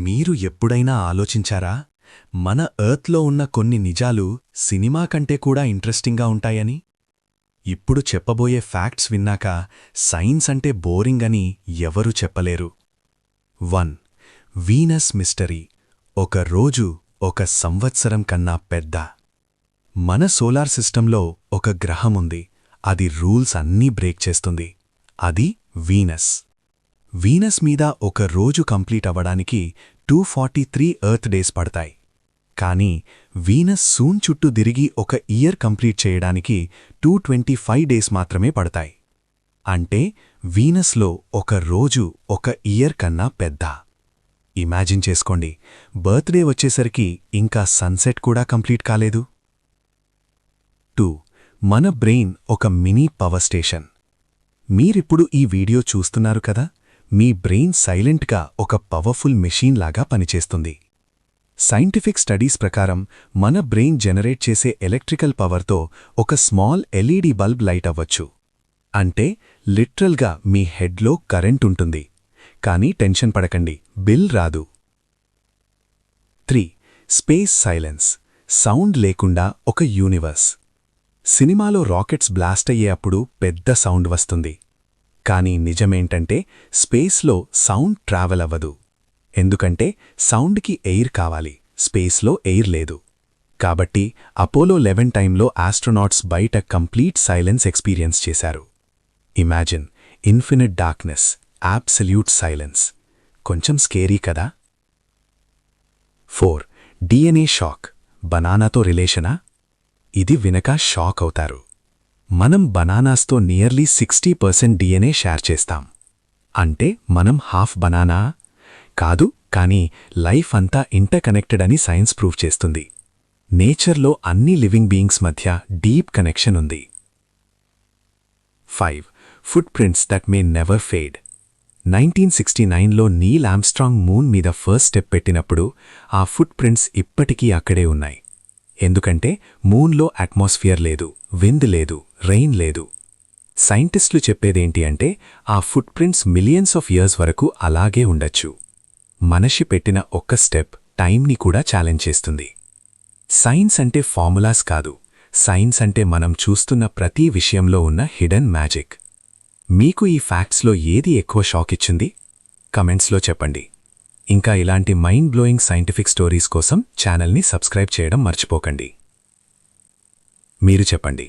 మీరు ఎప్పుడైనా ఆలోచించారా మన ఎర్త్లో ఉన్న కొన్ని నిజాలు సినిమా కంటే కూడా ఇంట్రెస్టింగ్గా ఉంటాయని? ఇప్పుడు చెప్పబోయే ఫ్యాక్ట్స్ విన్నాక సైన్స్ అంటే బోరింగ్ అని ఎవరూ చెప్పలేరు. 1. Venus mystery. ఒక రోజు ఒక సంవత్సరం కన్నా పెద్ద. మన సోలార్ సిస్టంలో ఒక గ్రహముంది, అది రూల్స్ అన్నీ బ్రేక్ చేస్తుంది. అది వీనస్. వీనస్ మీద ఒక రోజు కంప్లీట్ అవ్వడానికి 243 ఎర్త్ డేస్ పడతాయి. కానీ వీనస్ సూన్ చుట్టూ తిరిగి ఒక ఇయర్ కంప్లీట్ చేయడానికి 225 డేస్ మాత్రమే పడతాయి. అంటే వీనస్లో ఒక రోజు ఒక ఇయర్ కన్నా పెద్ద. ఇమాజిన్ చేసుకోండి, బర్త్డే వచ్చేసరికి ఇంకా సన్సెట్ కూడా కంప్లీట్ కాలేదు. 2. మన బ్రెయిన్ ఒక మినీ పవర్ స్టేషన్. మీరిప్పుడు ఈ వీడియో చూస్తున్నారు కదా, మీ బ్రెయిన్ సైలెంట్గా ఒక పవర్ఫుల్ మెషీన్ లాగా పనిచేస్తుంది. సైంటిఫిక్ స్టడీస్ ప్రకారం మన బ్రెయిన్ జనరేట్ చేసే ఎలక్ట్రికల్ పవర్తో ఒక స్మాల్ ఎల్ఈడీ బల్బ్ లైట్ అవ్వచ్చు. అంటే లిటరల్గా మీ హెడ్లో కరెంట్ ఉంటుంది. కానీ టెన్షన్ పడకండి, బిల్ రాదు. 3. Space silence. సౌండ్ లేకుండా ఒక యూనివర్స్. సినిమాలో రాకెట్స్ బ్లాస్ట్ అయ్యేప్పుడు పెద్ద సౌండ్ వస్తుంది. కానీ నిజమేంటంటే స్పేస్లో సౌండ్ ట్రావెల్ అవ్వదు. ఎందుకంటే సౌండ్కి ఎయిర్ కావాలి, స్పేస్లో ఎయిర్ లేదు. కాబట్టి అపోలో 11 టైంలో ఆస్ట్రోనాట్స్ బయట కంప్లీట్ సైలెన్స్ ఎక్స్పీరియన్స్ చేశారు. Imagine, infinite darkness, absolute silence. కొంచెం స్కేరీ కదా? 4. DNA shock. బనానాతో రిలేషనా? ఇది వినక షాక్ అవుతారు. మనం బనానాస్తో నియర్లీ 60% డిఎన్ఏ షేర్ చేస్తాం. అంటే మనం హాఫ్ బనానా కాదు, కానీ లైఫ్ అంతా ఇంటర్కనెక్టెడ్ అని సైన్స్ ప్రూవ్ చేస్తుంది. నేచర్లో అన్ని లివింగ్ బీయింగ్స్ మధ్య డీప్ కనెక్షన్ ఉంది. 5. Foot prints that may never fade. 1969లో నీల్ ఆమ్స్ట్రాంగ్ మూన్ మీద ఫస్ట్ స్టెప్ పెట్టినప్పుడు ఆ ఫుట్ ప్రింట్స్ ఇప్పటికీ అక్కడే ఉన్నాయి. ఎందుకంటే మూన్లో అట్మాస్ఫియర్ లేదు, విండ్ లేదు, రెయిన్ లేదు. సైంటిస్టులు చెప్పేదేంటి అంటే ఆ foot prints millions of years వరకు అలాగే ఉండొచ్చు. మనిషి పెట్టిన ఒక్క స్టెప్ టైంని కూడా ఛాలెంజ్ చేస్తుంది. సైన్స్ అంటే ఫార్ములాస్ కాదు, సైన్స్ అంటే మనం చూస్తున్న ప్రతి విషయంలో ఉన్న హిడెన్ మ్యాజిక్. మీకు ఈ ఫ్యాక్ట్స్లో ఏది ఎక్కువ షాక్ ఇచ్చింది? కమెంట్స్లో చెప్పండి. ఇంకా ఇలాంటి మైండ్ బ్లోయింగ్ సైంటిఫిక్ స్టోరీస్ కోసం ఛానల్ని సబ్స్క్రైబ్ చేయడం మర్చిపోకండి. మీరు చెప్పండి.